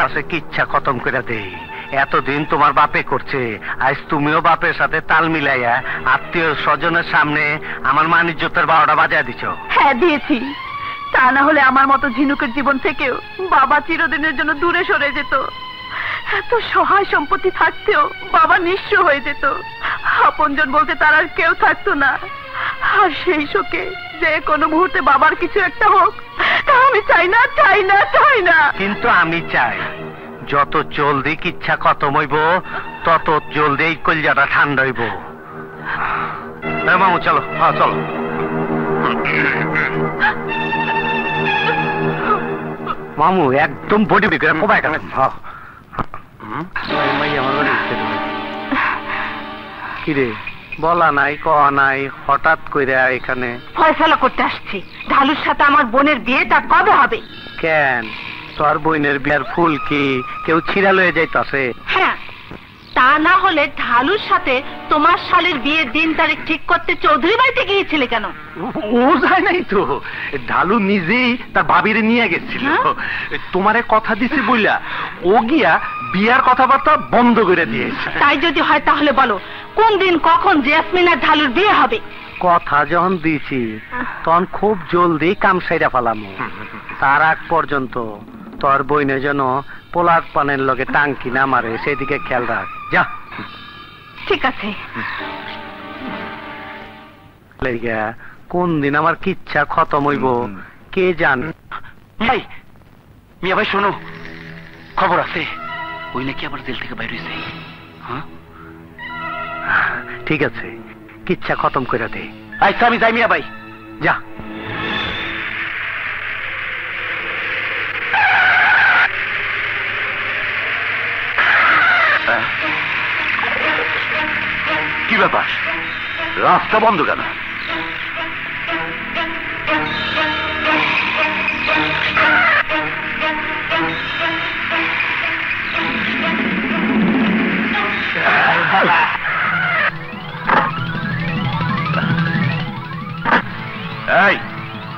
কাছে কিচ্ছা খতম করে দেই। এতদিন তোমার বাপে করছে, আজ তুমিও বাপের সাথে তাল মিলাইয়া আত্মীয় স্বজনের সামনে আমার মান ইজ্জতের 12টা বাজায় দিছো। হ্যাঁ দিয়েছি, তা না হলে আমার মতো ঝিনুকের জীবন থেকেও বাবা চিরদিনের জন্য দূরে সরে যেত। এত সহায় সম্পত্তি থাকতেও বাবা নিঃস্ব হয়ে যেত, আপনজন বলতে তার আর কেউ থাকতো না। আর সেই শোকে যে কোনো মুহূর্তে বাবার কিছু একটা হোক, তা আমি চাই না, চাই না, চাই না। কিন্তু আমি চাই যত জলদি কিচ্ছা খতম হইব তত জলদি এই কলজাটা ঠান্ডা হইব। মামু চলো, হ্যাঁ চলো। মামু একদম বডি বিক্রি কমায় গেলেন। কিরে বলা নাই কয়া নাই, হঠাৎ কইরা এখানে? ফয়সালা করতে আসছি, ঢালুর সাথে আমার বোনের বিয়েটা কবে হবে? কেন তোর বোনের বিয়ার ফুল কি কেউ ছিঁড়া লয়ে যাইতাছে? হ্যাঁ, তা না হলে ঢালুর সাথে তোমার শালের বিয়ের দিন তারিখ ঠিক করতে চৌধুরী বাড়িতে গিয়েছিলে কেন? ও যায় নাই তো, ঢালু নিজেই তার ভাবিরে নিয়ে গেছিল। তোমারে কথা দিছে বইলা ও গিয়া বিয়ার কথাবার্তা বন্ধ করে দিয়েছে। তাই যদি হয় তাহলে বলো কোন দিন কখন জেসমিন আর ঢালুর বিয়ে হবে? কথা যখন দিছি তখন খুব জলদি কাম সাইরা ফেলামু। তার আগ পর্যন্ত তোর বইনে যেন পোলার পানের লগে টাঙ্কি না মারে সেদিকে খেয়াল রাখ। যা। ঠিক আছে। কোন দিন আমার কিচ্ছা খতম হইব কে জান। ভাই মিয়া ভাই শোনো, খবর আছে ওই নাকি আবার জেল থেকে বাইরে হয়েছে। হ্যাঁ ঠিক আছে, কিচ্ছা খতম করে দে। আচ্ছা আমি যাই মিয়া ভাই। যা। কি ব্যাপার, রাস্তা বন্ধ কেন? এই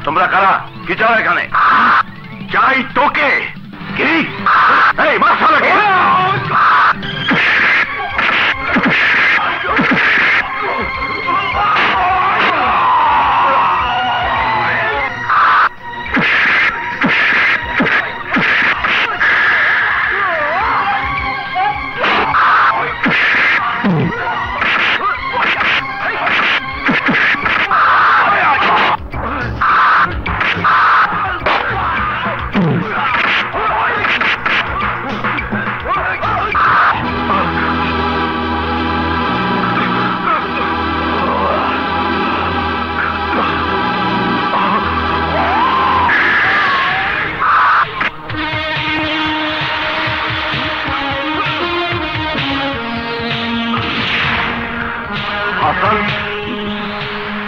তোমরা কারা, কি চাও এখানে? চাই তোকে। কি এই মাসালাকে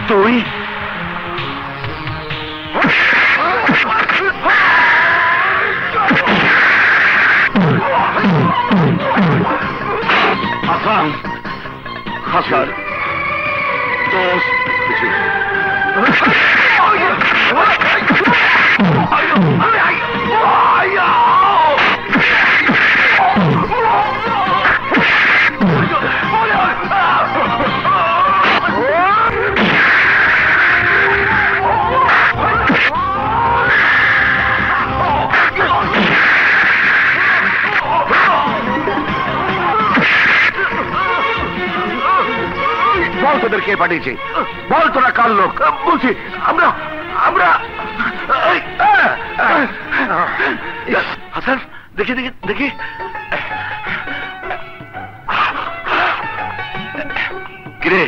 তুই? হাসান, হাসান তোদের কে পাঠিয়েছে? বল তোরা কার লোক? বলছি আমরা আমরা হাসান দেখি দেখি দেখি। কিরে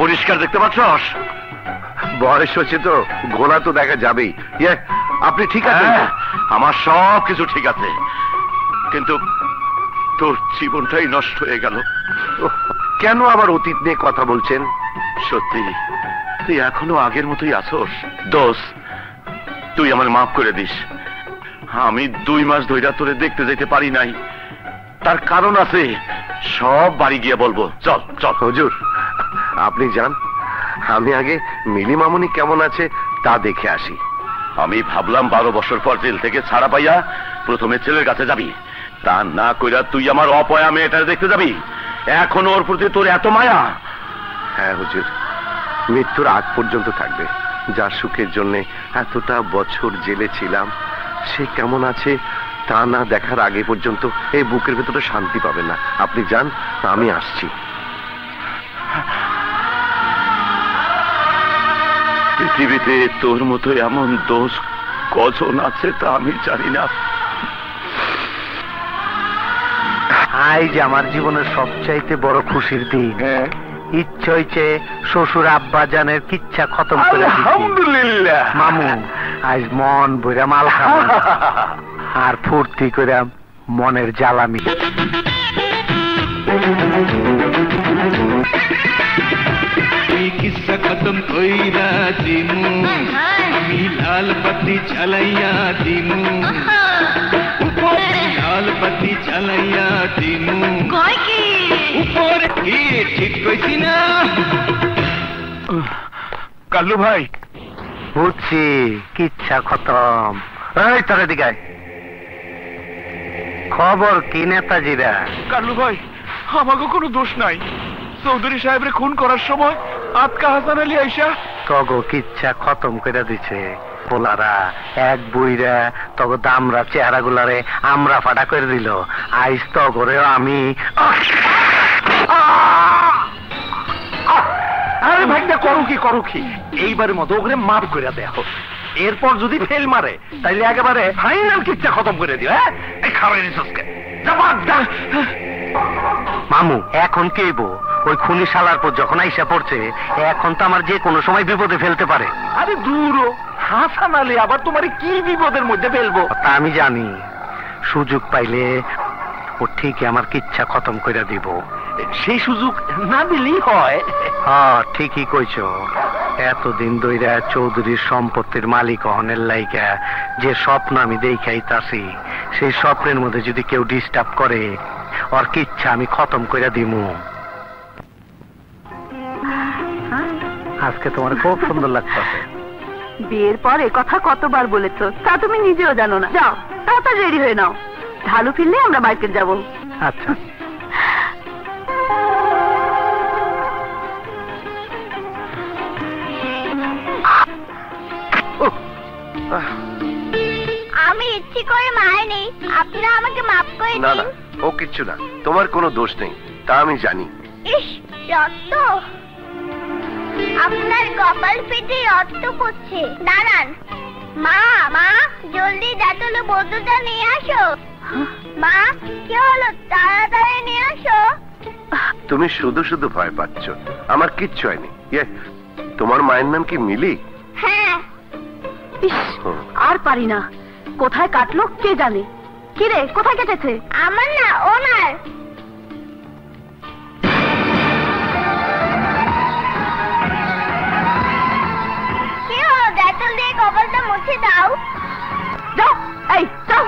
পরিষ্কার দেখতে পাচ্ছস? বয়স হচ্ছে তো, গোলা তো দেখা যাবেই। আপনি ঠিক আছে? আমার সব কিছু ঠিক আছে, কিন্তু তোর জীবনটাই নষ্ট হয়ে গেল। কেন আবার অতীত নিয়ে কথা বলছেন? সত্যি তুই এখনো আগের মতোই আছোস? দোষ, তুই আমার মাফ করে দিস। আমি 2 মাস ধইরা তোরে দেখতে যেতে পারি নাই, তার কারণ আছে, সব বাড়ি গিয়ে বলবো। চল চল। হুজুর আপনি যান, আমি আগে মিলি মামুনি কেমন আছে তা দেখে আসি। আমি ভাবলাম 12 বছর পর জেল থেকে ছাড়া পাইয়া প্রথমে ছেলের কাছে যাবি, তা না কইরা তুই আমার অপয়া মেয়েটা দেখতে যাবি? এখন ওর প্রতি তোর এত মায়া? হ্যাঁ হুজুর, মৃত্যুর আগ পর্যন্ত থাকবে। যার সুখের জন্য এতটা বছর জেলে ছিলাম, সে কেমন আছে তা না দেখার আগে পর্যন্ত এই বুকের ভেতরে শান্তি পাবে না। আপনি যান, আমি আসছি। পৃথিবীতে তোর মতো এমন দোষ কজন আছে তা আমি জানি না। আজ আমার জীবনের সবচাইতে বড় খুশির দিন। ইচ্ছে হইছে শ্বশুর আব্বা জানের কিচ্ছা খতম করে দিছি। আলহামদুলিল্লাহ মামু, আজ মন বইরা মাল খাবো আর ফুর্তি করে মনের জ্বালা মিটে। किस्सा खत्म कइरा दिमु আমি লাল বাতি জ্বালাইয়া দিমু উপরে লাল বাতি জ্বালাইয়া দিমু কয় কি উপরে কি ঠিক কইছি না? কাল্লু ভাই, বুঝছি, কিচ্ছা খতম। এই তোর এদিকে আয়। খবর কি নেতাজিরা? কাল্লু ভাই, আমাকে কোনো দোষ নাই। চৌধুরী সাহেবরে খুন করার সময় আতকা হাসান আলী আইসা তগো কিচ্ছা খতম করে দিছে। পোলারা এক বুইরা তগো দামরা চেহারা গুলারে আমরা ফাটা করে দিল। আইস তগরে আমি আরে ভাইটা করো কি এইবারের মতো ওকে মাফ করে দেয়া হোক। এরপর যদি ফেল মারে তাইলে একেবারে ফাইনাল কিচ্ছা খতম করে দিও। হ্যাঁ, এই খাওয়াই রিসোর্সকে মামু এখন কেইব? ওই খুনি শালার পর যখন আইসা পড়ছে, এখন তো আমার যে কোনো সময় বিপদে ফেলতে পারে। আরে দূর, হাসান আলী আবার তোমার কি বিপদের মধ্যে ফেলবো? তা আমি জানি, সুযোগ পাইলে ও ঠিকই আমার কিচ্ছা খতম করে দিব। সেই সুযোগ না দিলেই হয়। হ্যাঁ, ঠিকই কইছো। এতদিন ধইরা চৌধুরীর সম্পত্তির মালিক হনের লাইগা যে স্বপ্ন আমি দেখাইতাছি, সেই স্বপ্নের মধ্যে যদি কেউ ডিস্টার্ব করে, ওর কিচ্ছা আমি খতম করে দিমু। আজকে তোমার খুব সুন্দর লাগতেছে। বিয়ের পর এ কথা কতবার বলেছো, তা তুমি নিজেও জানো না। যাও তাড়াতাড়ি রেডি হয়ে নাও, ঢালু ফিরলে আমরা মার্কেট যাব। আচ্ছা। আমি ইচ্ছে করে মারিনি, আপনারা আমাকে মাফ করে না দিন। না, ও কিচ্ছু না, তোমার কোনো দোষ নেই, তা আমি জানি। ইস, রক্ত! আপনার কপাল ফেটে রক্ত পড়ছে। দাঁড়ান। মা, মা, জলদি দাঁতলো বন্ধুটা নিয়ে আসো। মা, কি হলো? তাড়াতাড়ি নিয়ে আসো। তুমি শুধু শুধু ভয় পাচ্ছ, আমার কিচ্ছু হয়নি। তোমার মায়ের নাম কি মিলি? হ্যাঁ। ইস, আর পারি না। কোথায় কাটলো কে জানে। কিরে, কোথায় কেটেছে? আমার না, ওনার। কি হলো? দাঁতল দিয়ে কপালটা মুছে দাও। যাও, এই যাও।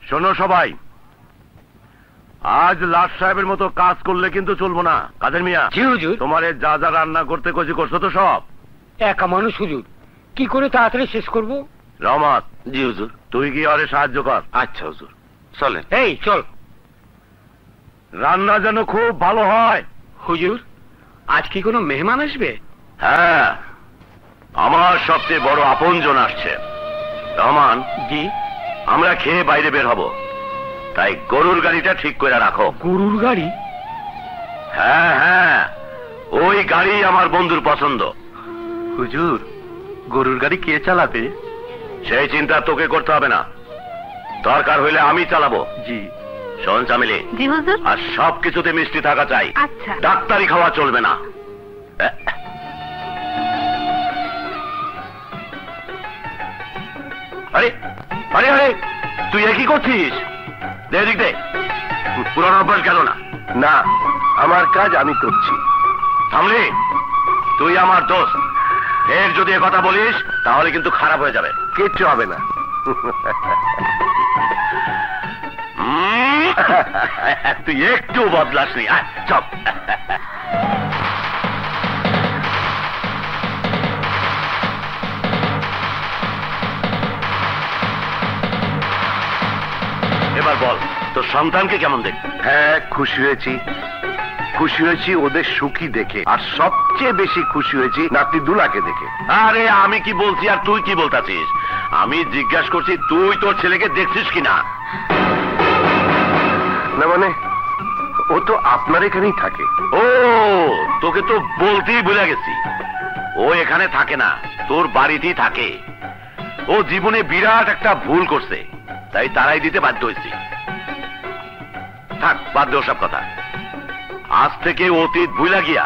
শোনো সবাই, আজ লাট সাহেবের মতো কাজ করলে কিন্তু চলবো না। কাদের মিয়া? জি হুজুর। তোমারে যা যা রান্না করতে কইছি করছো তো সব? একা মানুষ হুজুর, কি করে তাড়াতাড়ি শেষ করব? রহমত। জি হুজুর। তুই কি আরে সাহায্য কর। আচ্ছা হুজুর, চলেন। এই চল। রান্না যেন খুব ভালো হয়। হুজুর, আজ কি কোনো মেহমান আসবে? হ্যাঁ, আমার সবচেয়ে বড় আপনজন আসছে। রহমান। জি। আমরা খেয়ে বাইরে বের হব, তাই গরুর গাড়িটা ঠিক করে রাখো। গরুর গাড়ি? হ্যাঁ হ্যাঁ, ওই গাড়ি আমার বন্ধুর পছন্দ। হুজুর, গরুর গাড়ি কে চালাবে? সেই চিন্তা তোকে করতে হবে না, দরকার হইলে আমি চালাবো। জি। শোন চামেলি, জি হুজুর। আর সব কিছুতে মিষ্টি থাকা চাই। আচ্ছা। ডাক্তারি খাওয়া চলবে না। আরে আরে আরে, তুই একই করছিস? দে দিক দে, পুরনো অভ্যাস গেল না। না, আমার কাজ আমি করছি। থামলি, তুই আমার দোস্ত, এর যদি এ কথা বলিস তাহলে কিন্তু খারাপ হয়ে যাবে। কিচ্ছু হবে না। তুই একটু বদলাসনি। চল। এবার বল, তোর সন্তানকে কেমন দেখ? হ্যাঁ, খুশি হয়েছি। খুশি হয়েছি ওদের সুখী দেখে, আর সবচেয়ে বেশি খুশি হয়েছি নাতি দুলাকে দেখে। আরে আমি কি বলছি আর তুই কি বলতাছিস? আমি জিজ্ঞাসা করছি তুই তোর ছেলেকে দেখছিস কিনা। না মানে, ও তো আপনার এখানেই থাকে। ও, তোকে তো বলতেই ভুলে গেছি, ও এখানে থাকে না, তোর বাড়িতেই থাকে। ও জীবনে বিরাট একটা ভুল করছে, তাই তারাই দিতে বাধ্য হয়েছি। থাক, বাদ দে ওসব কথা। আজ থেকে অতীত ভুলা গিয়া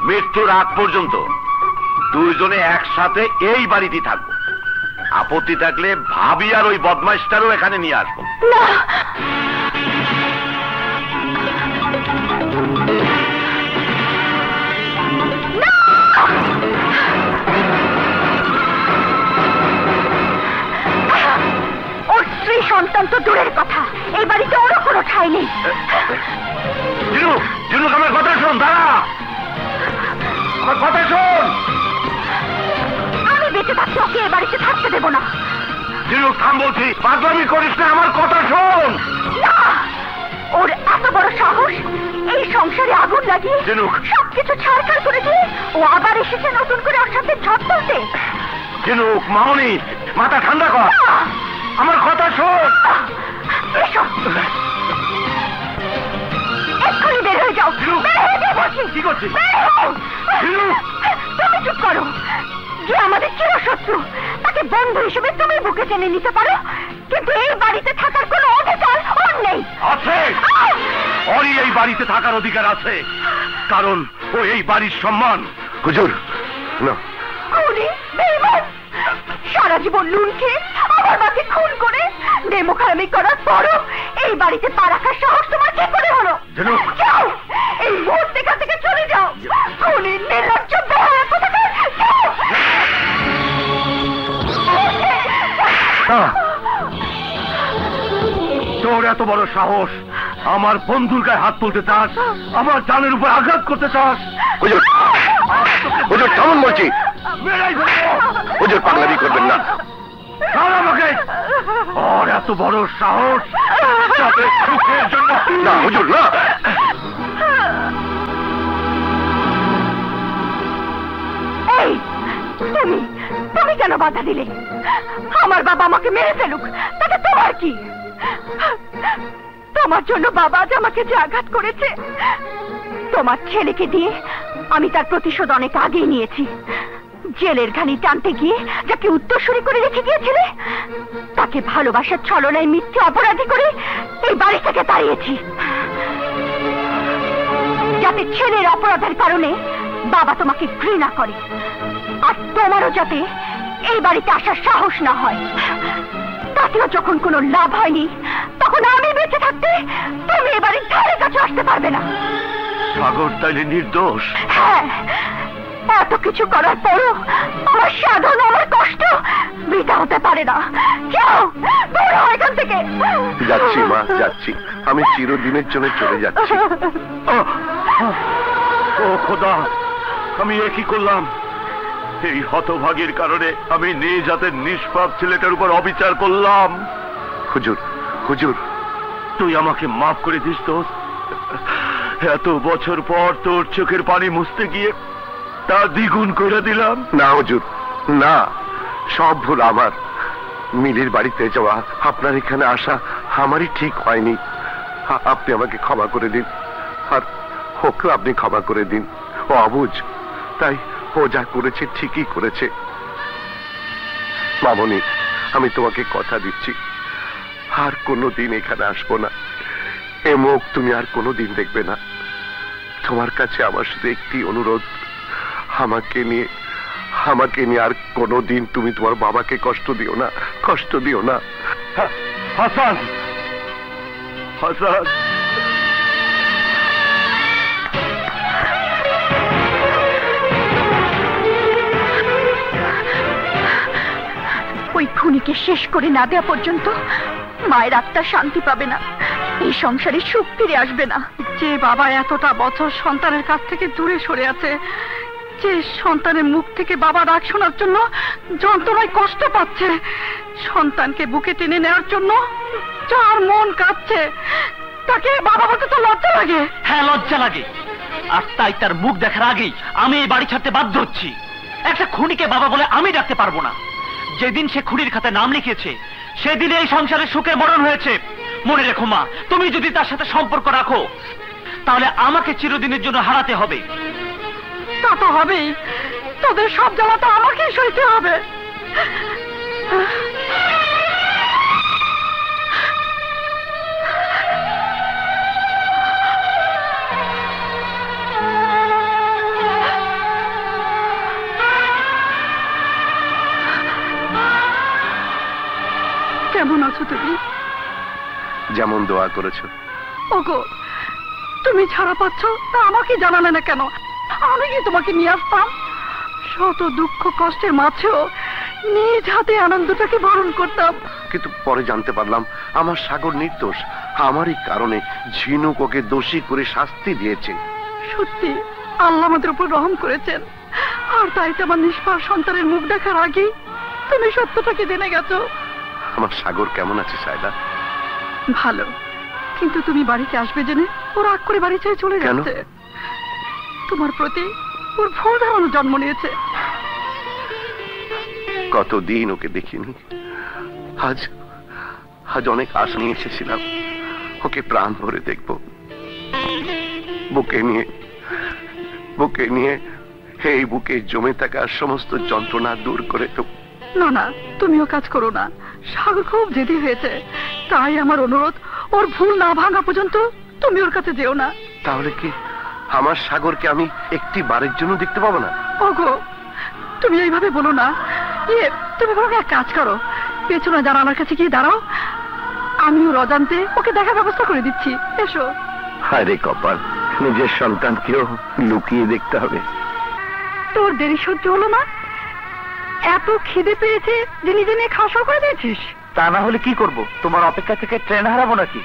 মৃত্যুর আগ পর্যন্ত দুইজনে একসাথে এই বাড়িতেই থাকবো। আপত্তি থাকলে ভাবি আর ওই বদমাইশটারও এখানে নিয়ে আসবো। ওর স্ত্রী সন্তান তো দূরের কথা, এই বাড়িতে ওরও কোনো ঠাঁই নেই। জিনুক, জিনুক, আমার কথা শোন, দাঁড়া, আমার কথা শোন। আমি বেঁচে থাকতে ওকে এই বাড়িতে থাকতে দেবো না। জিনুক, থাম বলছি, পাগলামি করিস না, আমার কথা শোন। না, ওর এত বড় সাহস, এই সংসারে আগুন লাগিয়ে জিনুক, সবকিছু ছাড়খাড় করে দিয়ে ও আবার এসেছে নতুন করে ওর সাথে ঝড় তুলতে। জিনুক, মামনি, মাথা ঠান্ডা কর, আমার কথা শোন। এসো, এক্ষুনি বের হয়ে যাও। বের হয়ে যাও বলছি। কি করছিস? তুমি চুপ করো। যে আমাদের চিরশত্রু, তাকে বন্ধু হিসেবে তুমি বুকে টেনে নিতে পারো, কিন্তু এই বাড়িতে থাকার কোনো অধিকার ওর নেই। আছে, ওরই এই বাড়িতে থাকার অধিকার আছে, কারণ ও এই বাড়ির সম্মান। হুজুর, না, খুনি, বেঈমান, সারা জীবন লুন খেয়ে আমার মাকে খুন করে নেমোখারামি করার পরও এই বাড়িতে পা রাখার সাহস তোমার কি করে হলো? যাও, এই মুহূর্তে এখান থেকে চলে যাও। খুনি, নির্লজ্জ, বেহায়া কোথাকার, যাও। তোর এত বড় সাহস, আমার বন্ধুর গায়ে হাত তুলতে চাস, আমার জানের উপর আঘাত করতে চাস? হুজুর, হুজুর থামুন বলছি। হুজুর, পাগলামি করবেন না। আমাকে ওর এত বড় সাহস, সুখের জন্য। না হুজুর, না। এই, তুমি কেন বাধা দিলে? আমার বাবা আমাকে মেরে ফেলুক, তাতে তোমার কি? তোমার জন্য বাবা আজ আমাকে যে আঘাত করেছে, তোমার ছেলেকে দিয়ে আমি তার প্রতিশোধ অনেক আগেই নিয়েছি। জেলের ঘানি টানতে গিয়ে যাকে উত্তরসূরি করে রেখে গিয়েছিলে, তাকে ভালোবাসার ছলনায় মিথ্যে অপরাধী করে এই বাড়ি থেকে তাড়িয়েছি, যাতে ছেলের অপরাধের কারণে বাবা তোমাকে ঘৃণা করে, আর তোমারও যাতে এই বাড়িতে আসার সাহস না হয়। তাতেও যখন কোনো লাভ হয়নি, তখন আমি বেঁচে থাকতে তুমি এ বাড়ির ধারে কাছে আসতে পারবে না। সাগর তাইলে নির্দোষ? হ্যাঁ, এত কিছু করার পরও আমার সাধন, আমার কষ্ট বৃথা হতে পারে না। যাও, দূর হও এখান থেকে। যাচ্ছি মা, যাচ্ছি, আমি চিরদিনের জন্য চলে যাচ্ছি। ও খোদা, আমি এ কি করলাম? এই হতভাগীর কারণে আমি নিজ হাতের নিষ্পাপ ছেলেটার উপর অবিচার করলাম। হুজুর, হুজুর, তুই আমাকে মাফ করে দিস দোস্ত। এত বছর পর তোর চোখের পানি মুছতে গিয়ে তা দ্বিগুণ করে দিলাম। না হুজুর, না, সব ভুল আমার। মিলির বাড়িতে যাওয়া, আপনার এখানে আসা আমারই ঠিক হয়নি। আপনি আমাকে ক্ষমা করে দিন, আর ওকে আপনি ক্ষমা করে দিন। ও অবুঝ, তাই ও যা করেছে ঠিকই করেছে। মামনি, আমি তোমাকে কথা দিচ্ছি, আর কোনোদিন এখানে আসবো না। এ মুখ তুমি আর কোনোদিন দেখবে না। তোমার কাছে আমার শুধু একটি অনুরোধ, আমাকে নিয়ে আর কোনোদিন তুমি তোমার বাবাকে কষ্ট দিও না, কষ্ট দিও না। হাসান, হাসান, ওই খুনিকে শেষ করে না দেওয়া পর্যন্ত মায়ের আত্মা শান্তি পাবে না। এই সংসারে সুখ ফিরে আসবে না। যে বাবা এতটা বছর সন্তানের কাছ থেকে দূরে সরে আছে, যে সন্তানের মুখ থেকে বাবা ডাক শোনার জন্য যন্ত্রণায় কষ্ট পাচ্ছে, সন্তানকে বুকে টেনে নেওয়ার জন্য যার মন কাঁদছে, তাকে বাবা বলতে তো লজ্জা লাগে। হ্যাঁ, লজ্জা লাগে। আর তাই তার মুখ দেখার আগেই আমি এই বাড়ি ছাড়তে বাধ্য হচ্ছি। একটা খুনিকে বাবা বলে আমি ডাকতে পারবো না। যেদিন সে খুনির খাতায় নাম লিখেছে সেদিন এই সংসারে সুখের মরণ হয়েছে। মনে রেখো মা, তুমি যদি তার সাথে সম্পর্ক রাখো তাহলে আমাকে চিরদিনের জন্য হারাতে হবে। তা তো হবেই, তোদের সব জ্বালা তো আমাকেই সইতে হবে। কেমন আছো তুমি? যেমন দোয়া করেছো। ওগো, তুমি ছাড়া পাচ্ছ তা আমাকে জানালে না কেন? আমি কি তোমাকে নিয়ে আসতাম? শত দুঃখ কষ্টের মাঝেও নিজ হাতে আনন্দটাকে বরণ করতাম। কিন্তু পরে জানতে পারলাম আমার সাগর নির্দোষ। আমারই কারণে ঝিনুক ওকে দোষী করে শাস্তি দিয়েছে। সত্যি আল্লাহ আমাদের উপর রহম করেছেন। আর তাই তো আমার নিষ্পাপ সন্তানের মুখ দেখার আগেই তুমি সত্যটাকে জেনে গেছো। আমার সাগর কেমন আছে সায়দা? ভালো, কিন্তু তুমি বাড়িতে আসবে জেনে ও রাগ করে বাড়ি ছেড়ে চলে যাচ্ছে। তোমার প্রতি ওর ভুল ধারণা জন্ম নিয়েছে। কতদিন ওকে দেখিনি। আজ আজ অনেক আশা নিয়ে এসেছিলাম, ওকে প্রাণ ভরে দেখব। বুকে নিয়ে এই বুকে জমে থাকা সমস্ত যন্ত্রণা দূর করে দেব। না না, তুমিও কাজ করো না। সাগর খুব জেদি হয়েছে, তাই আমার অনুরোধ, ওর ভুল না ভাঙা পর্যন্ত তুমি ওর কাছে যেও না। তাহলে কি আমার সাগরকে আমি একটি বারের জন্য দেখতে পাবো না? ওগো, তুমি এইভাবে বলো না। তুমি বরং এক কাজ করো, পেছনে জানালার কাছে গিয়ে দাঁড়াও। আমিও অজান্তে ওকে দেখার ব্যবস্থা করে দিচ্ছি। এসো। আরে কপাল, নিজের সন্তানকেও লুকিয়ে দেখতে হবে। তোর দেরি সহ্য হলো না? এত খিদে পেয়েছে যে নিজে নিয়ে খাওয়া শুরু করে দিয়েছিস? তা না হলে কি করব? তোমার অপেক্ষা থেকে ট্রেন হারাবো নাকি?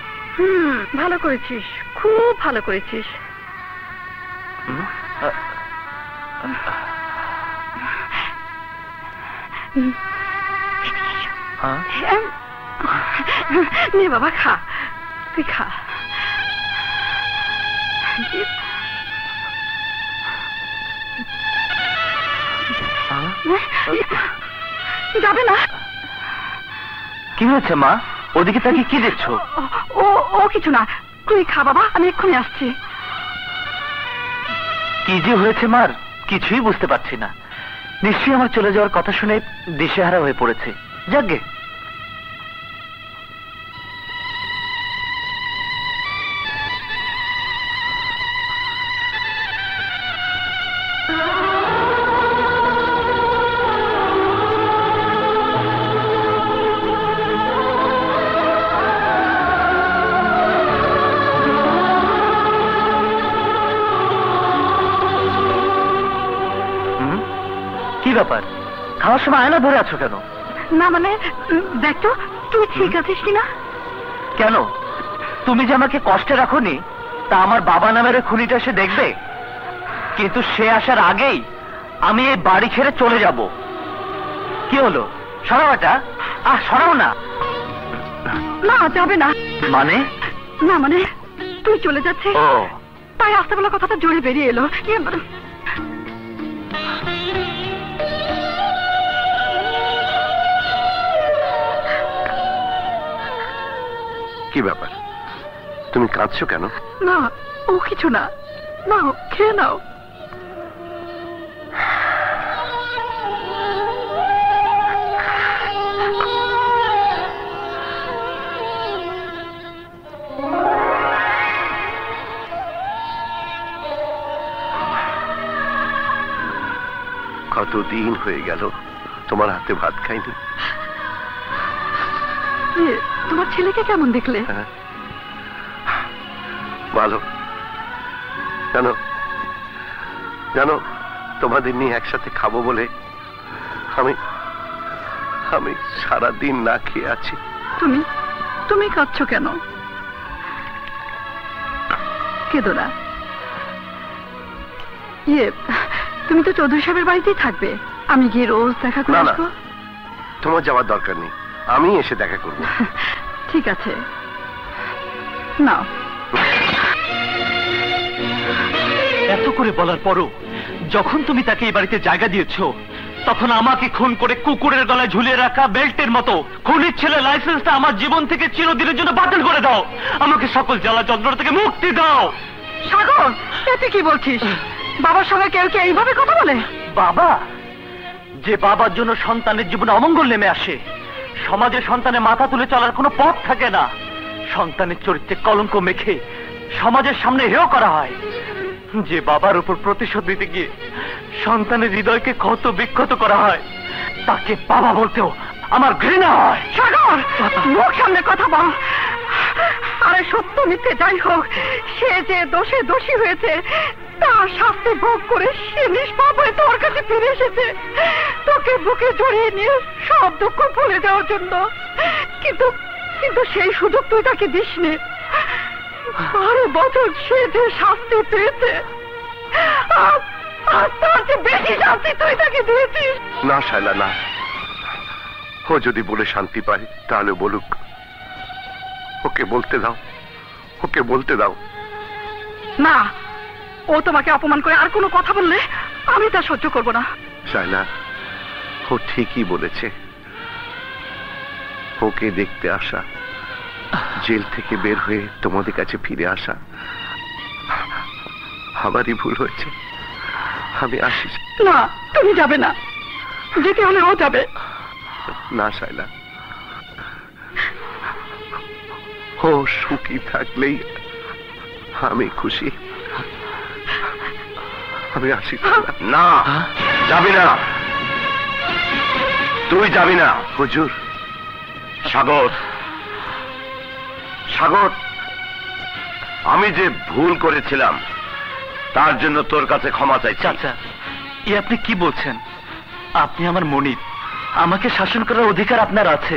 ভালো করেছিস, খুব ভালো করেছিস। নে বাবা, খা, তুই খা। যাবে না? কি হয়েছে মা? ওদিকে তাকে কি দেখছো? ও কিছু না, তুই খা বাবা, আমি এক্ষুনি আসছি। কি যে হয়েছে মার কিছুই বুঝতে পারছি না। নিশ্চয়ই আমার চলে যাওয়ার কথা শুনে দিশেহারা হয়ে পড়েছে। যাকগে, ব্যাপার? খাওয়ার সময় আয়না ধরে আছো কেন? না মানে দেখ তো তুই ঠিক আছিস কিনা। কেন? তুমি যে আমাকে কষ্টে রাখোনি তা আমার বাবা নামের খুনিটা সে দেখবে, কিন্তু সে আসার আগেই আমি এই বাড়ি ছেড়ে চলে যাব। কি হলো? সরাও এটা। সরাও না। না যাবে না। মানে? না মানে তুই চলে যাচ্ছিস, তাই আস্তেবেলা কথাটা জোরে বেরিয়ে এলো। কি ব্যাপার, তুমি কাঁদছো কেন? না ও কিছু না, নাও খেয়ে নাও। কতদিন হয়ে গেল তোমার হাতে ভাত খাইনি। তোমার ছেলেকে কেমন দেখলে? ভালো। জানো জানো তোমাদের নিয়ে একসাথে খাবো বলে আমি সারাদিন না খেয়ে আছি। তুমি কাঁদছো কেন? কেঁদো না। ইয়ে, তুমি তো চৌধুরী সাহেবের বাড়িতেই থাকবে, আমি গিয়ে রোজ দেখা করে না, না। আসবো। তোমার যাওয়ার দরকার নেই, আমি এসে দেখা করব। ঠিক আছে, নাও। এত করে বলার পরও যখন তুমি তাকে এই বাড়িতে জায়গা দিয়েছো, তখন আমাকে খুন করে কুকুরের গলায় ঝুলিয়ে রাখা বেল্টের মতো খুনির ছেলে লাইসেন্সটা আমার জীবন থেকে চিরদিনের জন্য বাতিল করে দাও। আমাকে সকল জ্বালা যন্ত্রণা থেকে মুক্তি দাও। সাগর, তুই কি বলছিস? বাবার সঙ্গে কেউ কি এইভাবে কথা বলে? বাবা, যে বাবার জন্য সন্তানের জীবনে অমঙ্গল নেমে আসে, সমাজে সন্তানের মাথা তুলে চলার কোনো পথ থাকে না। সন্তানের চরিত্রে কলঙ্ক মেখে সমাজের সামনে হেয় করা হয়। যে বাবার উপর প্রতিশোধ দিতে গিয়ে সন্তানের হৃদয়কে ক্ষত বিক্ষত করা হয়, তাকে বাবা বলতেও আমার ঘৃণা হয়। সাগর, মুখ সামনে কথা বল। আরে সত্য মিথ্যে যাই হোক, সে যে দোষে দোষী হয়েছে তার শাস্তি ভোগ করে সে নিষ্পাপ হয়ে তোর কাছে ফিরে এসেছে, তোকে বুকে জড়িয়ে নিয়ে সব দুঃখ ভুলে যাওয়ার জন্য। কিন্তু কিন্তু সেই সুযোগ তুই তাকে দিসনি। 12 বছর সে যে শাস্তি পেয়েছে, আর তার চেয়ে বেশি শাস্তি তুই তাকে দিয়েছিস। না শায়লা, না। ও যদি বলে শান্তি পায় তাহলে বলুক। ওকে বলতে দাও, ওকে বলতে দাও। না, ও তোমাকে অপমান করে আর কোনো কথা বললে আমি তা সহ্য করব না। শায়লা, ও ঠিকই বলেছে। ওকে দেখতে আসা, জেল থেকে বের হয়ে তোমাদের কাছে ফিরে আসা আমারই ভুল হয়েছে। আমি আসি। না, তুমি যাবে না, যেতে হলে ও যাবে। না শায়লা, ও সুখী থাকলেই আমি খুশি। আমি আসি। না, যাবি না, তুই যাবি না। হুজুর। সাগর, সাগর, আমি যে ভুল করেছিলাম তার জন্য তোর কাছে ক্ষমা চাইছি। চাচা, এ আপনি কি বলছেন? আপনি আমার মনিব, আমাকে শাসন করার অধিকার আপনার আছে।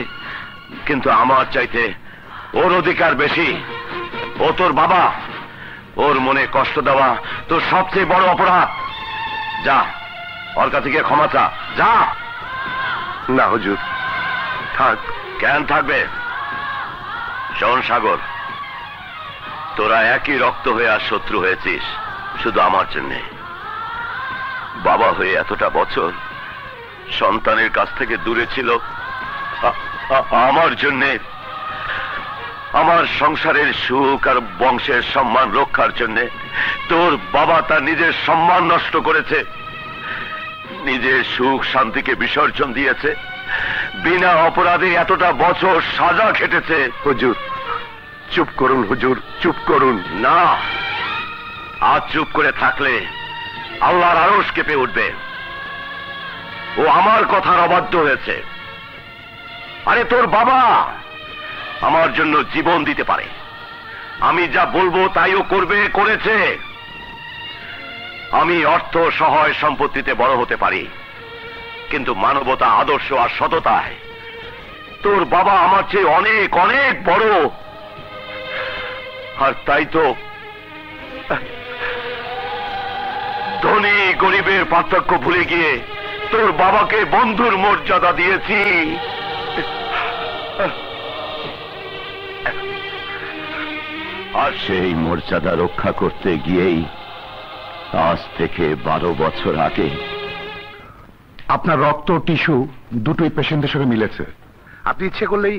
কিন্তু আমার চাইতে ওর অধিকার বেশি। ও তোর বাবা, ওর মনে কষ্ট দেওয়া তোর সবচেয়ে বড় অপরাধ। যা, ওর কাছে গিয়ে ক্ষমা চা, যা। না হুজুর, থাক। কেন থাকবে? শোন সাগর, তোরা একই রক্ত হয়ে আর শত্রু হয়েছিস শুধু আমার জন্যে। বাবা হয়ে এতটা বছর সন্তানের কাছ থেকে দূরে ছিল আমার জন্যে, আমার সংসারের সুখ আর বংশের সম্মান রক্ষার জন্যে। তোর বাবা তার নিজের সম্মান নষ্ট করেছে, নিজের সুখ শান্তিকে বিসর্জন দিয়েছে, বিনা অপরাধে এতটা বছর সাজা খেটেছে। হুজুর চুপ করুন, হুজুর চুপ করুন। না, আজ চুপ করে থাকলে আল্লাহর আরশ কেঁপে উঠবে। ও আমার কথার অবাধ্য হয়েছে। আরে তোর বাবা আমার জন্য জীবন দিতে পারে, আমি যা বলবো তাই ও করবে, করেছে। আমি অর্থ সহায় সম্পত্তিতে বড় হতে পারি, কিন্তু মানবতা, আদর্শ আর সততায় তোর বাবা আমার চেয়ে অনেক অনেক বড়। আর তাই তো ধনী গরিবের পার্থক্য ভুলে গিয়ে তোর বাবাকে বন্ধুর মর্যাদা দিয়েছি। আর সেই মর্যাদা রক্ষা করতে গিয়েই আজ থেকে 12 বছর আগে আপনার রক্ত টিস্যু দুটোই পেশেন্টের সঙ্গে মিলেছে। আপনি ইচ্ছে করলেই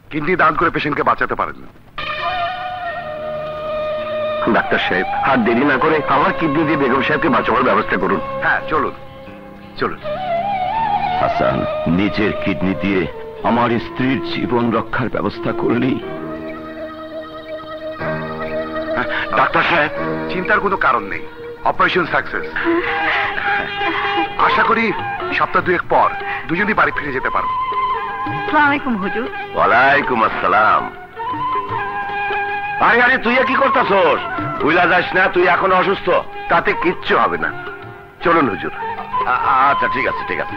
কিডনি দান করে পেশেন্টকে বাঁচাতে পারেন। ডাক্তার সাহেব, আর দেরি না করে আমার কিডনি দিয়ে বেগম সাহেবকে বাঁচাবার ব্যবস্থা করুন। হ্যাঁ, চলুন চলুন। হাসান, নিজের কিডনি দিয়ে আমার স্ত্রীর জীবন রক্ষার ব্যবস্থা করলি? ডাক্তার সাহেব, চিন্তার কোনো কারণ নেই, অপারেশন সাকসেস। আশা করি সপ্তাহ 2 পর দুজনই বাড়ি ফিরে যেতে পারো। আসসালামু আলাইকুম হুজুর। ওয়ালাইকুম আসসালাম। আরে আরে, তুই কি করতেছস? ভুলা যাস না, তুই এখনো অসুস্থ। তাতে কিচ্ছু হবে না, চলুন হুজুর। আচ্ছা ঠিক আছে, ঠিক আছে,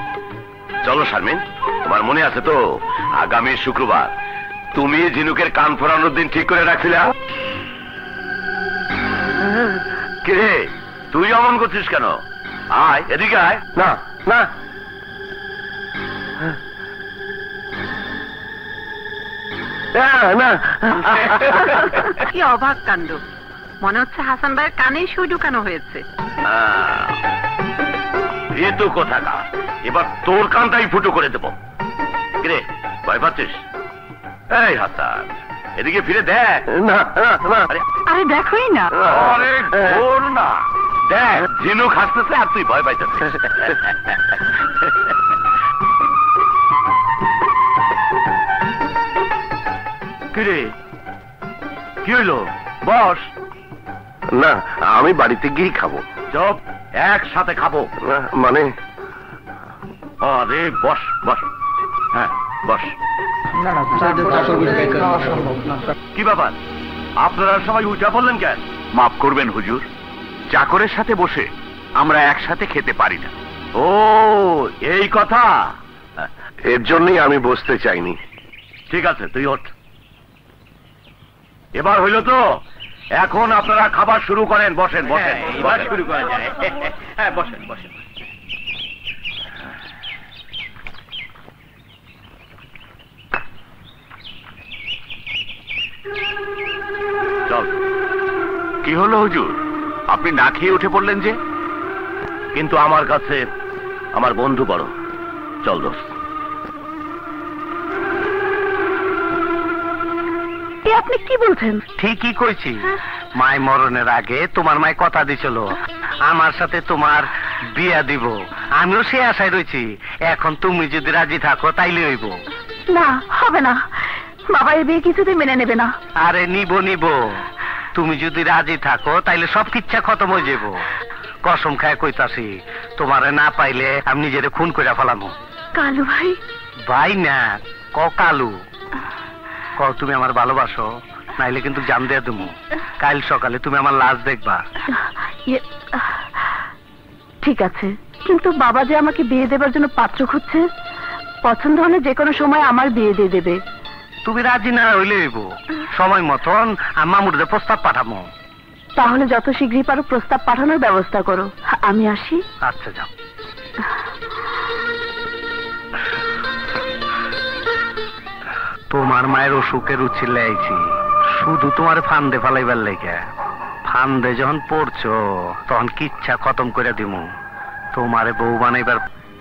চলো। শারমিন, তোমার মনে আছে তো আগামী শুক্রবার তুমি ঝিনুকের কান ফোরানোর দিন ঠিক করে রাখছিলে? কে তুই অমন করছিস কেন? আয় এদিকে আয়। না না, না, কি অবাক কাণ্ড, মনে হচ্ছে হাসান ভাইয়ের কানেই সুই ঢুকানো হয়েছে। এ তো কথা কা, এবার তোর কানটাই ফুটো করে দেবো। কিরে ভয় পাচ্ছিস? এই হাসান এদিকে ফিরে দেখ। না, না, না। আরে দেখোই না। আরে ওর না, দেখ ঝিনুক হাসতেছে আর তুই ভয় পাইতেছিস। কিরে কি হইলো? বস। না, আমি বাড়িতে গিয়েই খাবো। চপ, একসাথে খাবো। মানে আরে বস বস, হ্যাঁ বস। কি ব্যাপার, আপনারা সবাই উঠা পড়লেন কেন? মাফ করবেন হুজুর, চাকরের সাথে বসে আমরা একসাথে খেতে পারি না। ও এই কথা, এর জন্যই আমি বসতে চাইনি। ঠিক আছে তুই ওঠ। এবার হইল তো, এখন আপনারা খাবার শুরু করেন। বসেন বসেন, এবার শুরু করা যায়। হ্যাঁ বসেন বসেন। চল। কি হলো হুজুর, আপনি না খেয়ে উঠে পড়লেন যে? কিন্তু আমার কাছে আমার বন্ধু বড়। চল দোস্ত। আপনি কি বলছেন? ঠিকই কইছি, মায় মরণের আগে তোমার মায় কথা দিছিল আমার সাথে তোমার বিয়া দিব। আমিও সে আশায় রয়েছি, এখন তুমি যদি রাজি থাকো তাইলে হইব। না, হবে না, বাবা এই বিয়ে কিছুতেই মেনে নেবে না। আরে নিব নিব, তুমি যদি রাজি থাকো তাইলে সব কিচ্ছা খতম হয়ে যাব। কসম খায় কইতাছি, তোমারে না পাইলে আমি নিজেরে খুন করে ফেলামো। কালু ভাই? ভাই না, ক কালু। ক তুমি আমার ভালোবাসো, নাইলে কিন্তু জান দিয়ে দেবো। কাল সকালে তুমি আমার লাশ দেখবা। ঠিক আছে, কিন্তু বাবা যে আমাকে বিয়ে দেবার জন্য পাত্র খুঁজছে, পছন্দ হলে যে কোনো সময় আমার বিয়ে দিয়ে দেবে। তুমি রাজি না হইলে হইব, সময় মতন মামুরদের প্রস্তাব পাঠাবো। তাহলে যত শীঘ্রই পারো প্রস্তাব পাঠানোর ব্যবস্থা করো। আমি আসি। আচ্ছা যাও। তোমার মায়ের অসুখের উচিলে আইছি, শুধু তোমার ফান্দে ফালাইবার লেগে। ফান্দে যখন পড়ছো তখন কিচ্ছা খতম করে দিমু। তোমারে বউ বানাইবার।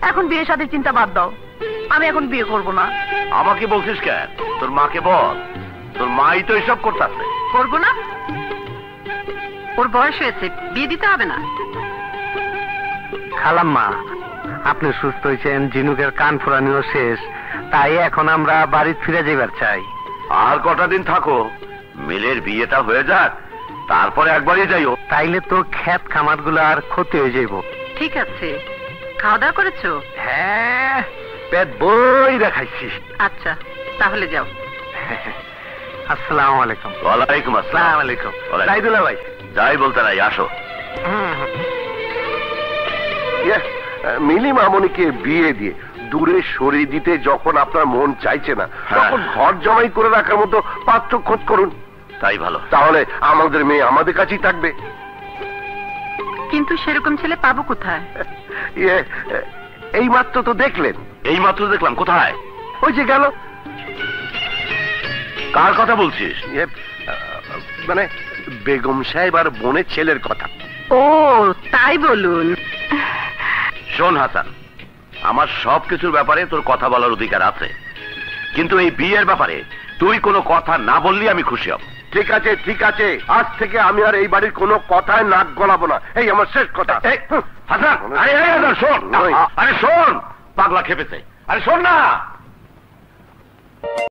এখন বিয়ে সাথে চিন্তা বাদ দাও, আমি এখন বিয়ে করব না। আমাকে বলছিস কেন? তোর মাকে বল, তোর মাই তো এসব করতেছে। করবো না? ওর বয়স হয়েছে, বিয়ে দিতে হবে না। খালাম্মা, আপনি সুস্থ হয়েছেন, ঝিনুকের কান ফুরানিও শেষ, তাই এখন আমরা বাড়ি ফিরে যাইবার চাই। আর কটা দিন থাকো, মিলের বিয়েটা হয়ে যাক, তারপরে একবারই যাইও। তাইলে তো ক্ষেত খামার গুলো আর ক্ষতি হয়ে যাইব। ঠিক আছে, খাওয়া দাওয়া করেছো? হ্যাঁ, পেট বই দেখাইছি। আচ্ছা তাহলে যাও। আসসালামু আলাইকুম। ওয়ালাইকুম আসসালাম। আসসালামু আলাইকুম। সাইদুল্লাহ ভাই। যাই বলতে নাই, আসো। মিলি মামনিকে বিয়ে দিয়ে দূরে সরিয়ে দিতে যখন আপনার মন চাইছে না, তখন ঘর জমাই করে রাখার মতো পাত্র খোঁজ করুন। তাই ভালো। তাহলে আমাদের মেয়ে আমাদের কাছেই থাকবে। কিন্তু সেরকম ছেলে পাবো কোথায়? এই মাত্র তো দেখলেন। এই মাত্র দেখলাম? কোথায়? ওই যে গেল। কার কথা বলছিস? মানে বেগম সাহেব আর বোনের ছেলের কথা। ও তাই বলুন। শোন হাসান, আমার সবকিছুর ব্যাপারে তোর কথা বলার অধিকার আছে, কিন্তু এই বিয়ের ব্যাপারে তুই কোনো কথা না বললি আমি খুশি হব। ঠিক আছে ঠিক আছে, আজ থেকে আমি আর এই বাড়ির কোনো কথায় নাক গলাবো না। এই আমার শেষ কথা। হাসান, আরে হাসান শোন, আরে শোন, পাগলা খেপেছে। আরে শোন না।